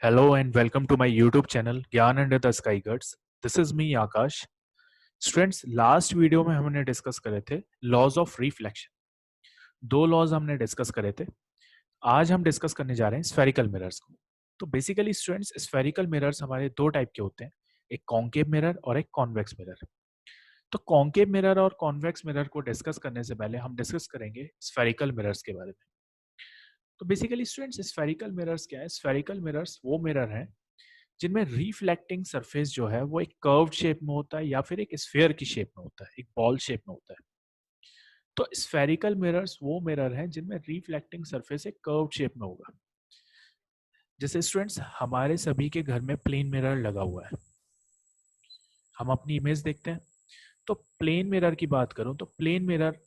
Hello and welcome to my YouTube channel Gyan under the sky guards. This is me Akash. Students, last video में हमने discuss करे थे laws of reflection. दो laws हमने discuss करे थे. आज हम डिस्कस करने जा रहे हैं स्फेरिकल मिरर्स को. तो बेसिकली स्टूडेंट्स, स्फेरिकल मिरर्स हमारे दो टाइप के होते हैं, एक कॉन्केव मिरर और एक कॉन्वेक्स मिरर. तो कॉन्केव मिरर और कॉन्वेक्स मिरर को डिस्कस करने से पहले हम डिस्कस करेंगे स्फेरिकल मिरर्स के बारे में. तो बेसिकली स्टूडेंट्स, स्फेरिकल मिरर्स क्या है? स्फेरिकल मिरर्स वो मिरर हैं जिनमें रिफ्लेक्टिंग सरफेस जो है वो एक कर्व्ड शेप में होता है या फिर एक स्फीयर की शेप में होता है, एक बॉल शेप में होता है. तो स्फेरिकल मिरर्स वो मिरर हैं जिनमें रिफ्लेक्टिंग सरफेस एक कर्व्ड शेप में होगा. जैसे स्टूडेंट्स, हमारे सभी के घर में प्लेन मिरर लगा हुआ है. हम अपनी इमेज देखते हैं. तो प्लेन मिरर की बात करूं तो प्लेन मिरर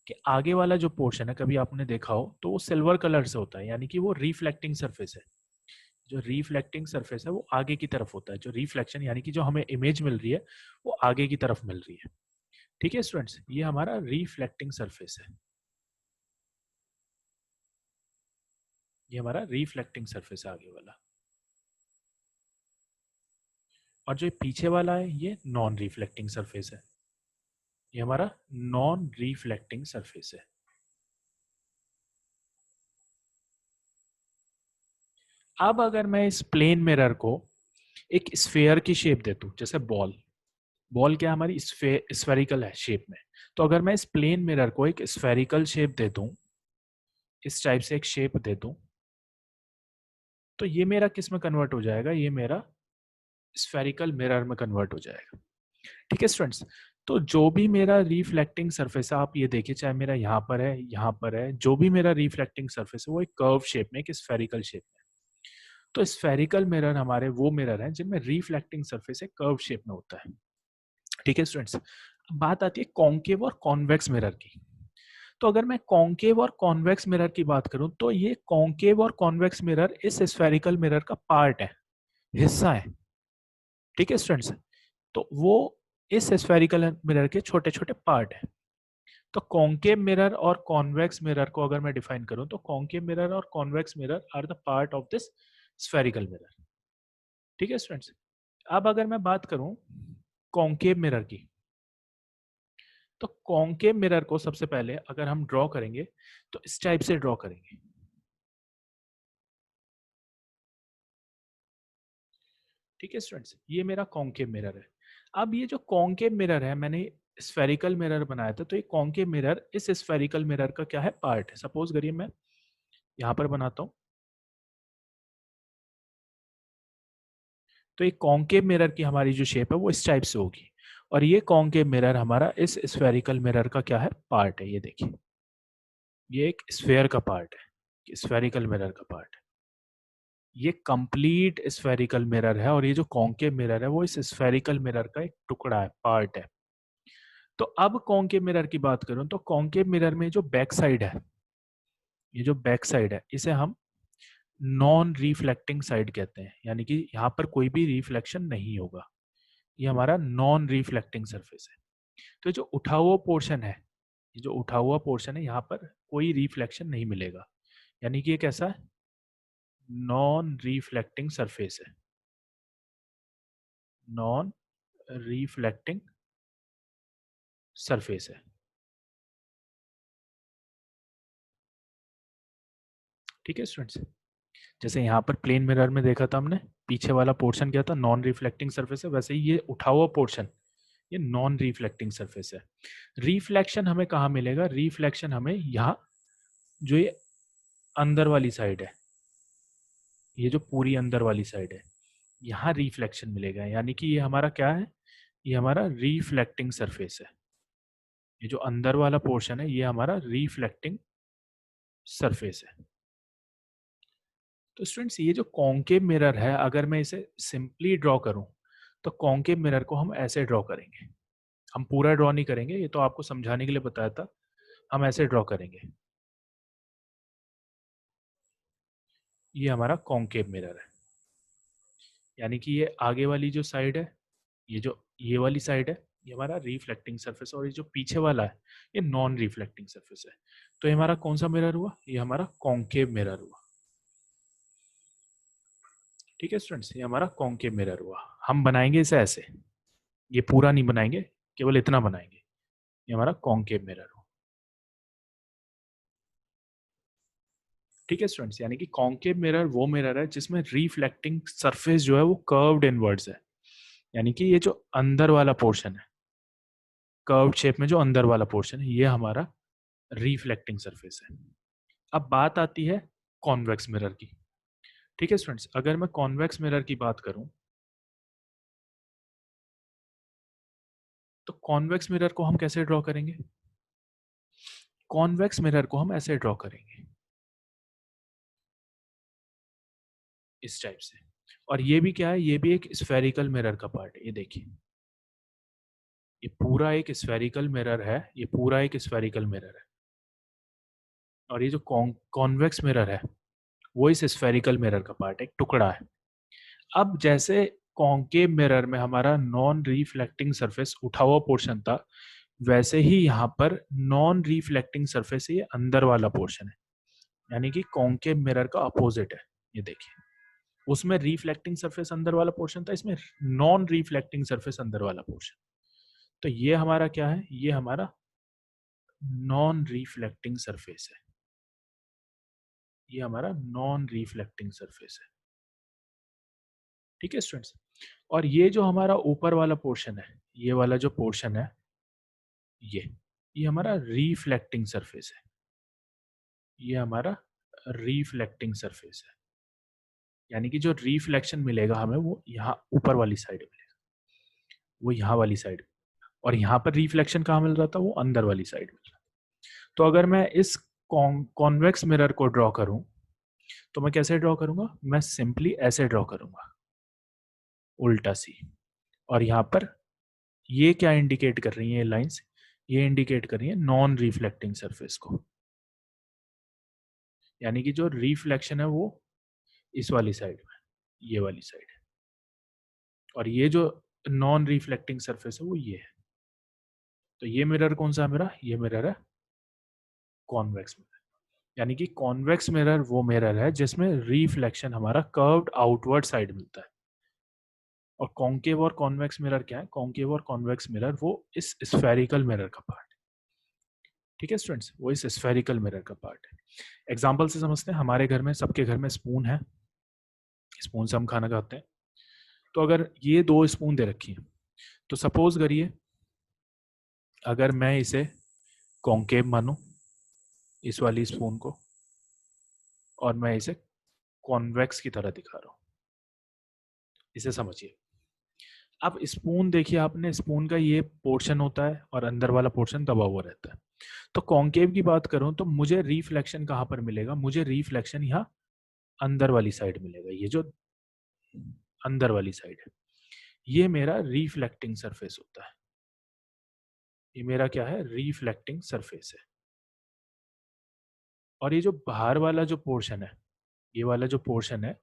के आगे वाला जो पोर्शन है, कभी आपने देखा हो तो वो सिल्वर कलर से होता है, यानी कि वो रिफ्लेक्टिंग सरफेस है. जो रिफ्लेक्टिंग सरफेस है वो आगे की तरफ होता है. जो रिफ्लेक्शन यानी कि जो हमें इमेज मिल रही है वो आगे की तरफ मिल रही है. ठीक है स्टूडेंट्स, ये हमारा रिफ्लेक्टिंग सरफेस है. ये हमारा रिफ्लेक्टिंग सरफेस है आगे वाला. और जो पीछे वाला है ये नॉन रिफ्लेक्टिंग सरफेस है. ये हमारा नॉन रिफ्लेक्टिंग सरफेस है. अब अगर मैं इस प्लेन मिरर को एक स्फेयर की शेप दे दूं, जैसे बॉल. बॉल क्या हमारी स्फेरिकल है शेप में. तो अगर मैं इस प्लेन मिरर को एक स्फेरिकल शेप दे दूं, इस टाइप से एक शेप दे दूं, तो ये मेरा किस में कन्वर्ट हो जाएगा? ये मेरा स्फेरिकल मिरर में कन्वर्ट हो जाएगा. ठीक है स्टूडेंट्स. तो जो भी मेरा रिफ्लेक्टिंग सरफेस है, आप ये देखिए, चाहे मेरा यहाँ पर है, यहाँ पर है, जो भी मेरा रिफ्लेक्टिंग सरफेस है वो एक कर्व शेप में, एक स्फेरिकल शेप में. तो स्फेरिकल मिरर हमारे वो मिरर हैं जिनमें रिफ्लेक्टिंग सरफेस एक कर्व शेप में होता है. ठीक है स्टूडेंट्स. बात आती है कॉन्केव और कॉन्वेक्स मिरर की. तो अगर मैं कॉन्केव और कॉन्वेक्स मिरर की बात करूं तो ये कॉन्केव और कॉन्वेक्स मिरर इस स्फेरिकल मिरर का पार्ट है, हिस्सा है. ठीक है स्टूडेंट्स. तो वो इस स्फेरिकल मिरर के छोटे छोटे पार्ट है. तो कॉन्केव मिरर और कॉन्वेक्स मिरर को अगर मैं डिफाइन करूं तो कॉन्केव मिरर और convex mirror are the part of this spherical mirror. ठीक है स्टूडेंट्स. अब अगर मैं बात करूं कॉन्केव मिरर की, तो कॉन्केव मिरर को सबसे पहले अगर हम ड्रॉ करेंगे तो इस टाइप से ड्रॉ करेंगे. ठीक है स्टूडेंट्स, ये मेरा कॉन्केव मिरर है. अब ये जो कॉन्केव मिरर है, मैंने स्फेरिकल मिरर बनाया था, तो ये कॉन्केव मिरर इस स्फेरिकल मिरर का क्या है? पार्ट है. सपोज करिए मैं यहाँ पर बनाता हूँ. तो ये कॉन्केव मिरर की हमारी जो शेप है वो इस टाइप से होगी. और ये कॉन्केव मिरर हमारा इस स्फेरिकल मिरर का क्या है? पार्ट है. ये देखिए, ये एक स्फेयर का पार्ट है, स्फेरिकल मिरर का पार्ट है. ये कंप्लीट स्फेरिकल मिरर है और ये जो कॉन्केव मिरर है वो इस स्फेरिकल मिरर का एक टुकड़ा है, पार्ट है. तो अब कॉन्केव मिरर की बात करूं तो कॉन्केव मिरर में जो बैक साइड है, ये जो बैक साइड है, इसे हम नॉन रिफ्लेक्टिंग साइड कहते हैं, यानी कि यहाँ पर कोई भी रिफ्लेक्शन नहीं होगा. ये हमारा नॉन रिफ्लेक्टिंग सरफेस है. तो जो उठा हुआ पोर्शन है, ये जो उठा हुआ पोर्शन है, यहाँ पर कोई रिफ्लेक्शन नहीं मिलेगा, यानी कि ये कैसा है? नॉन रिफ्लेक्टिंग सरफेस है. नॉन रिफ्लेक्टिंग सरफेस है. ठीक है स्टूडेंट्स. जैसे यहाँ पर प्लेन मिरर में देखा था हमने, पीछे वाला पोर्शन क्या था? नॉन रिफ्लेक्टिंग सरफेस है. वैसे ही ये उठा हुआ पोर्शन, ये नॉन रिफ्लेक्टिंग सरफेस है. रिफ्लेक्शन हमें कहाँ मिलेगा? रिफ्लेक्शन हमें यहाँ, जो ये अंदर वाली साइड है, ये जो पूरी अंदर वाली साइड है, यहाँ रिफ्लेक्शन मिलेगा. यानी कि ये हमारा क्या है? ये हमारा रिफ्लेक्टिंग सरफेस है. ये जो अंदर वाला पोर्शन है ये हमारा रिफ्लेक्टिंग सरफेस है. तो स्टूडेंट्स, ये जो कॉन्केव मिरर है, अगर मैं इसे सिंपली ड्रॉ करूं तो कॉन्केव मिरर को हम ऐसे ड्रॉ करेंगे. हम पूरा ड्रॉ नहीं करेंगे, ये तो आपको समझाने के लिए बताया था. हम ऐसे ड्रॉ करेंगे. ये हमारा कॉन्केव मिरर है. यानी कि ये आगे वाली जो साइड है, ये जो ये वाली साइड है, ये हमारा रिफ्लेक्टिंग सरफेस, और ये जो पीछे वाला है ये नॉन रिफ्लेक्टिंग सरफेस है. तो ये हमारा कौन सा मिरर हुआ? ये हमारा कॉन्केव मिरर हुआ. ठीक है स्टूडेंट्स, ये हमारा कॉन्केव मिरर हुआ। हम बनाएंगे इसे ऐसे, ये पूरा नहीं बनाएंगे, केवल इतना बनाएंगे। ये हमारा कॉन्केव मिरर हुआ। ठीक है स्टूडेंट्स, यानी कि कॉन्केव मिरर वो मिरर है जिसमें रिफ्लेक्टिंग सरफेस जो है वो कर्व्ड इनवर्ड्स है, यानी कि ये जो अंदर वाला पोर्शन है, कर्व्ड शेप में जो अंदर वाला पोर्शन है, ये हमारा रिफ्लेक्टिंग सरफेस है। अब बात आती है कॉन्वेक्स मिरर की। ठीक है स्टूडेंट्स, अगर मैं कॉन्वेक्स मिरर की बात करूं तो कॉन्वेक्स मिरर को हम कैसे ड्रॉ करेंगे? कॉन्वेक्स मिरर को हम ऐसे ड्रॉ करेंगे, इस टाइप से। और ये भी क्या है, ये भी एक स्फेरिकल मिरर का पार्ट है। ये देखिए, ये पूरा एक स्फेरिकल मिरर है, ये पूरा एक स्फेरिकल मिरर है। और ये जो कॉन्वेक्स मिरर है वो इस स्फेरिकल मिरर का पार्ट है, एक टुकड़ा है। अब जैसे कॉन्केव मिरर में हमारा नॉन रिफ्लेक्टिंग सरफेस उठा हुआ पोर्शन था, वैसे ही यहाँ पर नॉन रिफ्लेक्टिंग सरफेस ये अंदर वाला पोर्शन है, यानी कि कॉन्केव मिरर का अपोजिट है। ये देखिए, उसमें रिफ्लेक्टिंग सरफेस अंदर वाला पोर्शन था, इसमें नॉन रिफ्लेक्टिंग सरफेस अंदर वाला पोर्शन। तो ये हमारा क्या है, ये हमारा नॉन रिफ्लेक्टिंग सरफेस है। ये हमारा नॉन रिफ्लेक्टिंग सरफेस है। ठीक है स्टूडेंट्स, और ये जो हमारा ऊपर वाला पोर्शन है, ये वाला जो पोर्शन है, ये हमारा रिफ्लेक्टिंग सरफेस है। ये हमारा रिफ्लेक्टिंग सरफेस है, यानी कि जो रिफ्लेक्शन मिलेगा हमें वो यहाँ ऊपर वाली साइड मिलेगा, वो यहाँ वाली साइड। और यहाँ पर रिफ्लेक्शन कहाँ मिल रहा था, वो अंदर वाली साइड मिल रहा था। तो अगर मैं इस कॉन्वेक्स मिरर को ड्रॉ करूं तो मैं कैसे ड्रॉ करूंगा? मैं सिंपली ऐसे ड्रॉ करूंगा, उल्टा सी। और यहाँ पर ये क्या इंडिकेट कर रही है, ये लाइंस? ये इंडिकेट कर रही है नॉन रिफ्लेक्टिंग सरफेस को, यानी कि जो रिफ्लेक्शन है वो इस वाली साइड में, ये वाली साइड है। और ये जो नॉन रिफ्लेक्टिंग सरफेस है वो ये है। तो ये मिरर कौन सा है मेरा? ये मिरर है कॉन्वेक्स मिरर। यानी कि कॉन्वेक्स मिरर वो मिरर है जिसमें रिफ्लेक्शन हमारा कर्व्ड आउटवर्ड साइड मिलता है। और कॉन्केव और कॉन्वेक्स मिरर क्या है? कॉन्केव और कॉन्वेक्स मिरर वो इस स्फेरिकल मिरर का पार्ट है। ठीक है स्टूडेंट्स, वो इस स्फेरिकल मिरर का पार्ट है। एग्जाम्पल से समझते हैं, हमारे घर में, सबके घर में स्पून है, स्पून से हम खाना खाते हैं। तो अगर ये दो स्पून दे रखी है, तो सपोज करिए अगर मैं इसे कॉन्केव मानूं, इस वाली स्पून को, और मैं इसे कॉन्वेक्स की तरह दिखा रहा हूं, इसे समझिए। अब स्पून देखिए आपने, स्पून का ये पोर्शन होता है और अंदर वाला पोर्शन दबा हुआ रहता है। तो कॉन्केव की बात करूं तो मुझे रिफ्लेक्शन कहां पर मिलेगा? मुझे रिफ्लेक्शन यहाँ अंदर वाली साइड मिलेगा, ये जो अंदर वाली साइड है, ये मेरा रिफ्लेक्टिंग सरफेस होता है। ये मेरा क्या है? रिफ्लेक्टिंग सरफेस है। और ये जो बाहर वाला जो पोर्शन है, ये वाला जो पोर्शन है,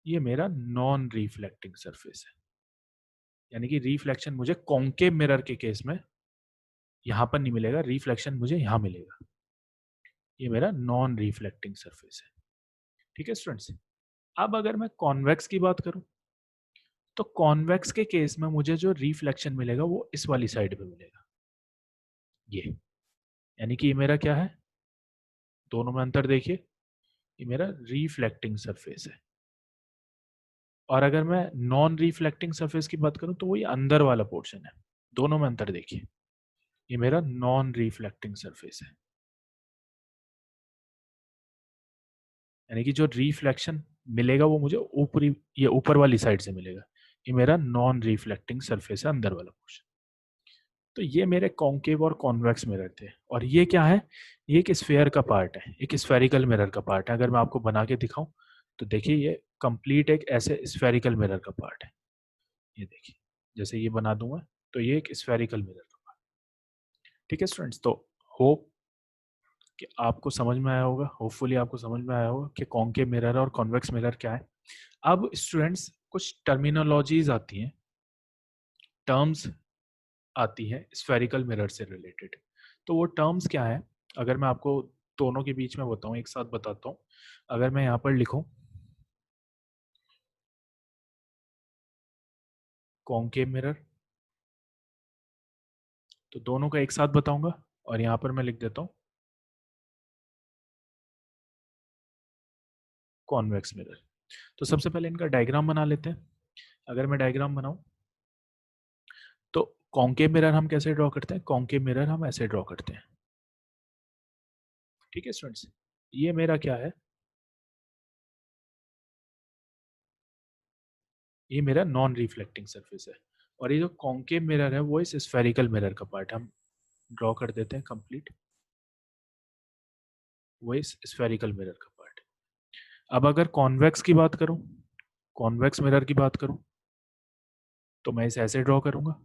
ये मेरा नॉन रिफ्लेक्टिंग सरफेस है। यानी कि रिफ्लेक्शन मुझे कॉन्केव मिरर के केस में यहां पर नहीं मिलेगा, रिफ्लेक्शन मुझे यहां मिलेगा। ये मेरा नॉन रिफ्लेक्टिंग सरफेस है। ठीक है स्टूडेंट्स, अब अगर मैं कॉन्वेक्स की बात करूं तो कॉन्वेक्स के केस में मुझे जो रिफ्लेक्शन मिलेगा वो इस वाली साइड पे मिलेगा, ये। यानी कि ये मेरा क्या है? दोनों में अंतर देखिए, ये मेरा रिफ्लेक्टिंग सरफेस है। और अगर मैं नॉन रिफ्लेक्टिंग सरफेस की बात करूं तो वो ये अंदर वाला पोर्शन है। दोनों में अंतर देखिए, ये मेरा नॉन रिफ्लेक्टिंग सरफेस है। यानी कि जो रिफ्लेक्शन मिलेगा वो मुझे ऊपरी, ये ऊपर वाली साइड से मिलेगा। ये मेरा नॉन रिफ्लेक्टिंग सरफेस है, अंदर वाला पोर्शन। तो ये मेरे कॉन्केव और कॉन्वेक्स मिरर थे। और ये क्या है? ये एक स्फेयर का पार्ट है, एक स्फेरिकल मिरर का पार्ट है। अगर मैं आपको बना के दिखाऊं तो देखिए, ये कंप्लीट एक ऐसे स्फेरिकल मिरर का पार्ट है। ये देखिए, जैसे ये बना दूंगा तो ये एक स्फेरिकल मिरर का पार्ट। ठीक है स्टूडेंट्स, तो होप कि आपको समझ में आया होगा, होपफुली आपको समझ में आया होगा कि कॉन्केव मिरर और कॉन्वेक्स मिरर क्या है। अब स्टूडेंट्स, कुछ टर्मिनोलॉजीज आती हैं, टर्म्स आती हैं स्फेरिकल मिरर से रिलेटेड। तो वो टर्म्स क्या है? अगर मैं आपको दोनों के बीच में बताऊं, एक साथ बताता हूं। अगर मैं यहाँ पर लिखूं कॉन्केव मिरर, तो दोनों का एक साथ बताऊंगा और यहां पर मैं लिख देता हूं कॉन्वेक्स मिरर। तो सबसे पहले इनका डायग्राम बना लेते हैं। अगर मैं डायग्राम बनाऊं तो कॉन्केव मिरर हम कैसे ड्रॉ करते हैं, कॉन्केव मिरर हम ऐसे ड्रॉ करते हैं। ठीक है स्टूडेंट्स, ये मेरा क्या है, ये मेरा नॉन रिफ्लेक्टिंग सरफेस है, और ये जो कॉन्केव मिरर है वो इस स्फेरिकल मिरर का पार्ट हम ड्रॉ कर देते हैं कंप्लीट, वो इस स्फेरिकल मिरर का पार्ट। अब अगर कॉन्वेक्स की बात करूं, कॉन्वेक्स मिरर की बात करूं, तो मैं इसे ऐसे ड्रॉ करूंगा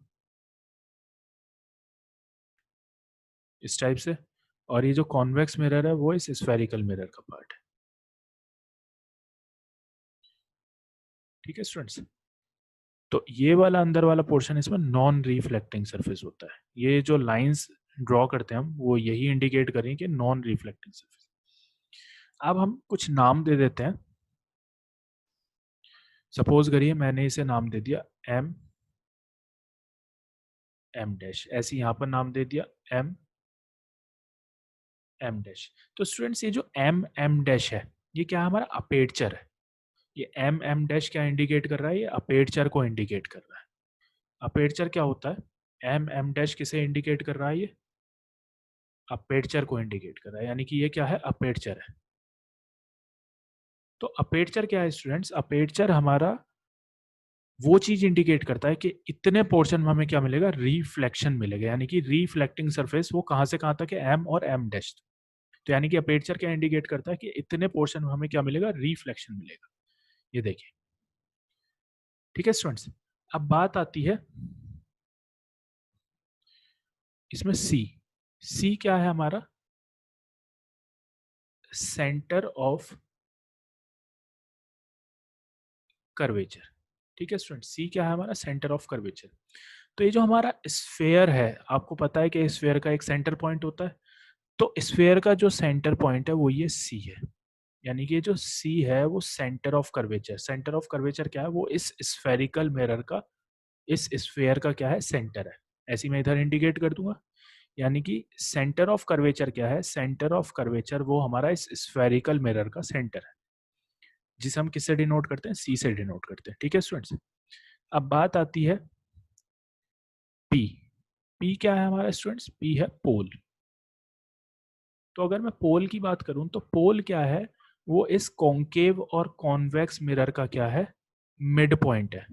इस टाइप से, और ये जो कॉन्वेक्स मिरर है वो इस स्फेरिकल मिरर का पार्ट है। ठीक है स्टूडेंट्स, तो ये वाला अंदर वाला पोर्शन इसमें नॉन रिफ्लेक्टिंग सरफेस होता है। ये जो लाइंस ड्रॉ करते हैं हम वो यही इंडिकेट करें कि नॉन रिफ्लेक्टिंग सरफेस। अब हम कुछ नाम दे देते हैं। सपोज करिए मैंने इसे नाम दे दिया एम एम डैश, ऐसे यहाँ पर नाम दे दिया एम एम डैश। तो स्टूडेंट्स ये जो एम एम डैश है ये क्या है, हमारा अपेर्चर है। ये एम एम डैश क्या इंडिकेट कर रहा है, ये अपेर्चर को इंडिकेट कर रहा है। अपेर्चर क्या होता है, एम एम डैश किसे इंडिकेट कर रहा है, ये अपेर्चर को इंडिकेट कर रहा है, यानी कि ये क्या है, अपेर्चर है। तो अपेर्चर क्या है स्टूडेंट्स, अपेर्चर हमारा वो चीज इंडिकेट करता है कि इतने पोर्शन में हमें क्या मिलेगा, रिफ्लेक्शन मिलेगा, यानी कि रिफ्लेक्टिंग सरफेस वो कहां से कहां तक है, एम और एम डैश। तो यानी कि अपेर्चर क्या इंडिकेट करता है कि इतने पोर्शन में हमें क्या मिलेगा, रिफ्लेक्शन मिलेगा। ये देखिए। ठीक है स्टूडेंट्स, अब बात आती है इसमें सी। सी क्या है हमारा, सेंटर ऑफ कर्वेचर। ठीक है स्टूडेंट, सी क्या है हमारा, सेंटर ऑफ कर्वेचर। तो ये जो हमारा स्फेयर है, आपको पता है कि स्फेयर का एक सेंटर पॉइंट होता है। तो स्फेयर का जो सेंटर पॉइंट है वो ये सी है, यानी कि जो सी है वो centre of curvature. Centre of curvature क्या है, वो इस स्फेरिकल मिरर का, इस स्फेयर का क्या है, सेंटर है। ऐसे मैं इधर इंडिकेट कर दूंगा, यानी कि सेंटर ऑफ कर्वेचर क्या है, सेंटर ऑफ कर्वेचर वो हमारा इस स्फेरिकल मिरर का सेंटर है, जिसे हम किससे डिनोट करते हैं, सी से डिनोट करते हैं। ठीक है स्टूडेंट्स, अब बात आती है पी। पी क्या है हमारा स्टूडेंट्स, पी है पोल। तो अगर मैं पोल की बात करूं तो पोल क्या है, वो इस कॉन्केव और कॉन्वेक्स मिरर का क्या है, मिड पॉइंट है।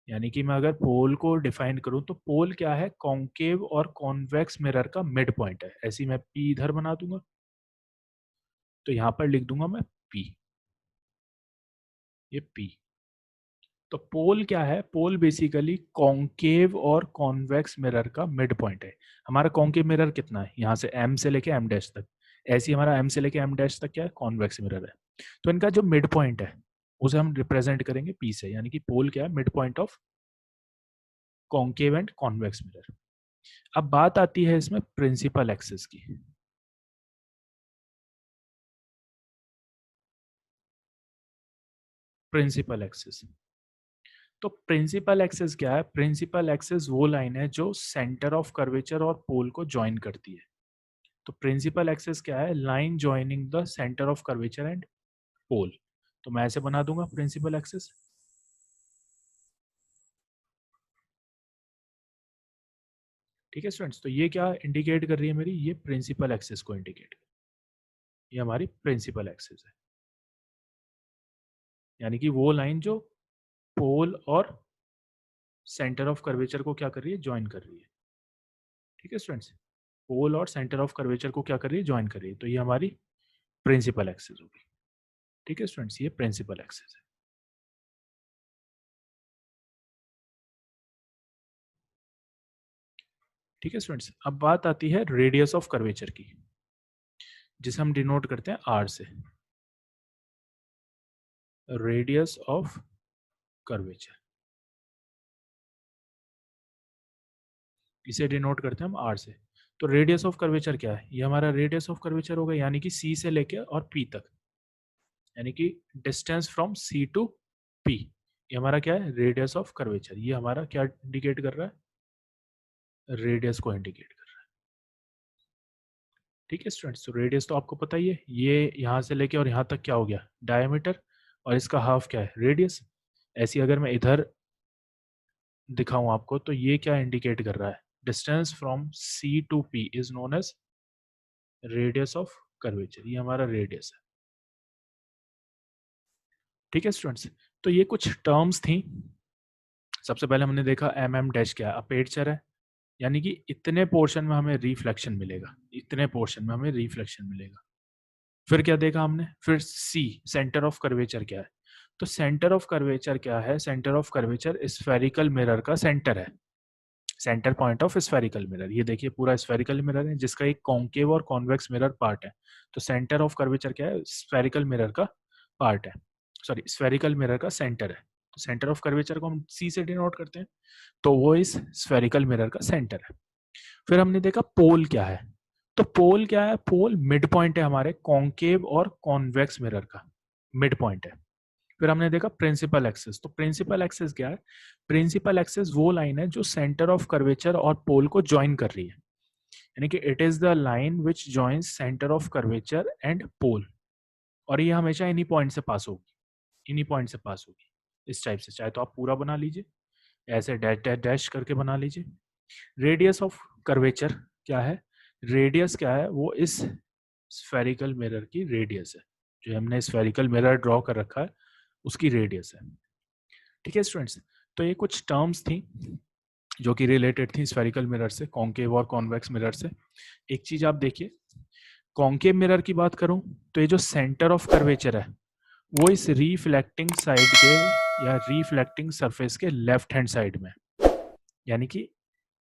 यानी कि मैं अगर पोल को डिफाइन करूं तो पोल क्या है, कॉन्केव और कॉन्वेक्स मिरर का मिड पॉइंट है। ऐसी मैं पी इधर बना दूंगा, तो यहां पर लिख दूंगा मैं पी, ये पी। तो पोल क्या है, पोल बेसिकली कॉन्केव और कॉन्वेक्स मिरर का मिड पॉइंट है। हमारा कॉन्केव मिरर कितना है, यहाँ से एम से लेके एम डैश तक, ऐसे ही हमारा एम से लेके एम डैश तक क्या है, कॉन्वेक्स मिरर है। तो इनका जो मिड पॉइंट है उसे हम रिप्रेजेंट करेंगे पी से, यानी कि पोल क्या है, mid point of concave and convex mirror. अब बात आती है इसमें प्रिंसिपल एक्सिस की। प्रिंसिपल एक्सिस, तो प्रिंसिपल एक्सिस क्या है, प्रिंसिपल एक्सिस वो लाइन है जो सेंटर ऑफ कर्वेचर और पोल को ज्वाइन करती है। तो प्रिंसिपल एक्सिस क्या है, line joining the centre of curvature and pole. तो मैं ऐसे बना दूंगा प्रिंसिपल एक्सिस। ठीक है स्टूडेंट्स, तो ये क्या इंडिकेट कर रही है मेरी, ये प्रिंसिपल एक्सिस को इंडिकेट, ये हमारी प्रिंसिपल एक्सिस है, यानी कि वो लाइन जो पोल और सेंटर ऑफ कर्वेचर को क्या कर रही है, ज्वाइन कर रही है। ठीक है स्टूडेंट्स, पोल और सेंटर ऑफ कर्वेचर को क्या कर रही है, ज्वाइन कर रही है। तो ये हमारी प्रिंसिपल एक्सिस होगी। ठीक है स्टूडेंट्स, ये प्रिंसिपल एक्सिस है। ठीक है स्टूडेंट्स, अब बात आती है रेडियस ऑफ कर्वेचर की, जिसे हम डिनोट करते हैं आर से, रेडियस ऑफ कर्वेचर, इसे डिनोट करते हैं हम आर से। तो रेडियस ऑफ कर्वेचर क्या है, ये हमारा रेडियस ऑफ कर्वेचर होगा, यानी कि सी से लेके और पी तक, यानी कि distance from C to P, ये हमारा क्या है, रेडियस ऑफ कर्वेचर। ये हमारा क्या इंडिकेट कर रहा है, रेडियस को इंडिकेट कर रहा है। ठीक है स्टूडेंट्स, तो रेडियस तो आपको पता ही है, ये यहाँ से लेके और यहाँ तक क्या हो गया, डायमीटर, और इसका हाफ क्या है, रेडियस। ऐसी अगर मैं इधर दिखाऊं आपको तो ये क्या इंडिकेट कर रहा है, distance from C to P is known as radius of curvature. ये हमारा रेडियस है। ठीक है स्टूडेंट्स, तो ये कुछ टर्म्स थी। सबसे पहले हमने देखा एम डैश क्या है, अपेर्चर है, यानी कि इतने पोर्शन में हमें रिफ्लेक्शन मिलेगा, इतने पोर्शन में हमें रिफ्लेक्शन मिलेगा। फिर क्या देखा हमने, फिर सी, सेंटर ऑफ कर्वेचर क्या है। तो सेंटर ऑफ कर्वेचर क्या है, centre of curvature spherical mirror का सेंटर है, centre point of spherical mirror. ये देखिए पूरा स्फेरिकल मिरर है जिसका एक कॉन्केव और कॉन्वेक्स मिरर पार्ट है। तो सेंटर ऑफ कर्वेचर क्या है, स्फेरिकल मिरर का पार्ट है, सॉरी स्फेरिकल मिरर का सेंटर है। तो सेंटर ऑफ कर्वेचर को हम सी से डिनोट करते हैं, तो वो इस स्फेरिकल मिरर का सेंटर है। फिर हमने देखा पोल क्या है, तो पोल क्या है, पोल मिड पॉइंट है हमारे कॉन्केव और कॉन्वेक्स मिरर का, मिड पॉइंट है। फिर हमने देखा प्रिंसिपल एक्सिस, तो प्रिंसिपल एक्सिस क्या है, प्रिंसिपल एक्सिस वो लाइन है जो सेंटर ऑफ कर्वेचर और पोल को ज्वाइन कर रही है, यानी कि it is the line which joins centre of curvature and pole, और ये हमेशा इन्हीं पॉइंट से पास होगी, इन्हीं पॉइंट से पास होगी, इस टाइप से। चाहे तो आप पूरा बना लीजिए, ऐसे डैश डैश डैश करके बना लीजिए। रेडियस ऑफ कर्वेचर क्या है, रेडियस क्या है, वो इस स्फेरिकल मिरर की रेडियस है, जो हमने स्फेरिकल मिरर ड्रॉ कर रखा है उसकी रेडियस है। ठीक है स्टूडेंट्स, तो ये कुछ टर्म्स थी जो कि रिलेटेड थी स्फेरिकल मिरर से, कॉन्केव और कॉन्वेक्स मिरर से। एक चीज आप देखिए, कॉन्केव मिरर की बात करूं तो ये जो सेंटर ऑफ कर्वेचर है वो इस रिफ्लेक्टिंग साइड के या रिफ्लेक्टिंग सरफेस के लेफ्ट हैंड साइड में, यानी कि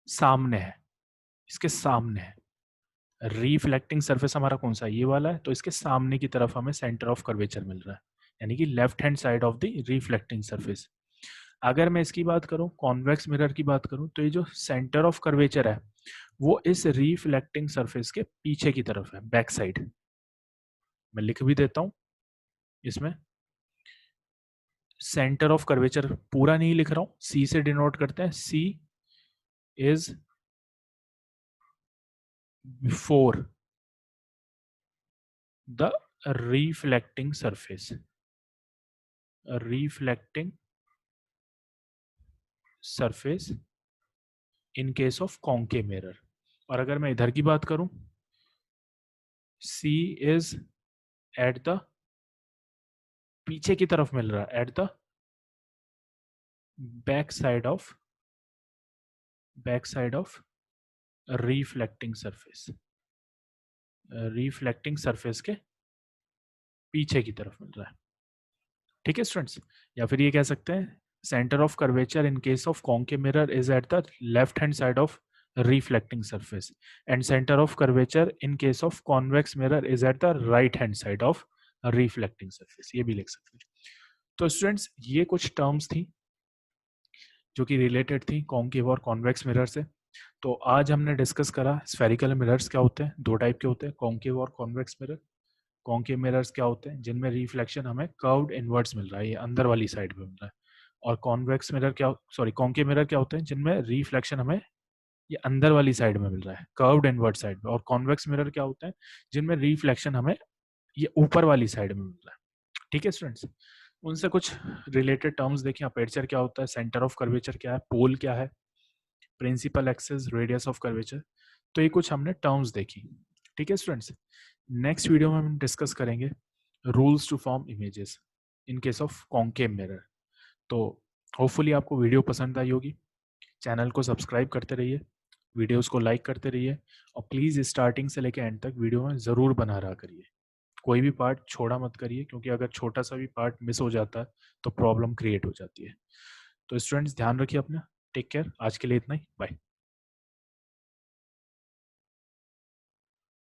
सामने है, इसके सामने है। रिफ्लेक्टिंग सरफेस हमारा कौन सा है, ये वाला है, तो इसके सामने की तरफ हमें सेंटर ऑफ कर्वेचर मिल रहा है, यानी कि left hand side of the reflecting surface. अगर मैं इसकी बात करूं, कॉन्वेक्स मिरर की बात करूं, तो ये जो सेंटर ऑफ कर्वेचर है वो इस रिफ्लेक्टिंग सरफेस के पीछे की तरफ है, बैक साइड। मैं लिख भी देता हूं इसमें, सेंटर ऑफ कर्वेचर पूरा नहीं लिख रहा हूं, सी से डिनोट करते हैं, C is before the reflecting surface, reflecting surface in case of concave mirror। और अगर मैं इधर की बात करूं, C is at the, पीछे की तरफ मिल रहा है, at the back side of reflecting surface, reflecting surface के पीछे की तरफ मिल रहा है। ठीक है स्टूडेंट्स, या फिर ये कह सकते हैं centre of curvature in case of concave mirror is at the left hand side of reflecting surface and center of curvature in case of convex mirror is at the right hand side of reflecting surface, ये भी लिख सकते हैं। तो students ये कुछ terms थी जो कि रिलेटेड थी कॉन्केव और कॉन्वेक्स मिरर से। तो आज हमने डिस्कस करा स्फेरिकल मिरर्स क्या होते हैं, दो टाइप के होते हैं, कॉन्केव और कॉन्वेक्स मिरर। कॉन्केव मिरर्स क्या होते हैं, जिनमें रिफ्लेक्शन हमें कर्व्ड इनवर्ड्स मिल रहा है, ये अंदर वाली साइड में मिल रहा है। और कॉन्वेक्स मिरर क्या, सॉरी कॉन्केव मिरर क्या होते हैं, जिनमें रिफ्लेक्शन हमें ये अंदर वाली साइड में मिल रहा है, कर्व्ड इनवर्ड साइड में। और कॉन्वेक्स मिरर क्या होते हैं, जिनमें रिफ्लेक्शन हमें ये ऊपर वाली साइड में मिल रहा है। ठीक है स्टूडेंट्स, उनसे कुछ रिलेटेड टर्म्स देखें, अपेर्चर क्या होता है, सेंटर ऑफ कर्वेचर क्या है, पोल क्या है, principal axis, radius of curvature. तो ये कुछ हमने टर्म्स देखी। ठीक है स्टूडेंट्स, नेक्स्ट वीडियो में हम डिस्कस करेंगे rules to form images in case of concave mirror. तो होपफुली आपको वीडियो पसंद आई होगी। चैनल को सब्सक्राइब करते रहिए, वीडियोस को लाइक करते रहिए, और प्लीज़ स्टार्टिंग से लेकर एंड तक वीडियो में ज़रूर बना रहा करिए। कोई भी पार्ट छोड़ा मत करिए, क्योंकि अगर छोटा सा भी पार्ट मिस हो जाता है तो प्रॉब्लम क्रिएट हो जाती है। तो स्टूडेंट्स ध्यान रखिए अपना, टेक केयर, आज के लिए इतना ही, बाय।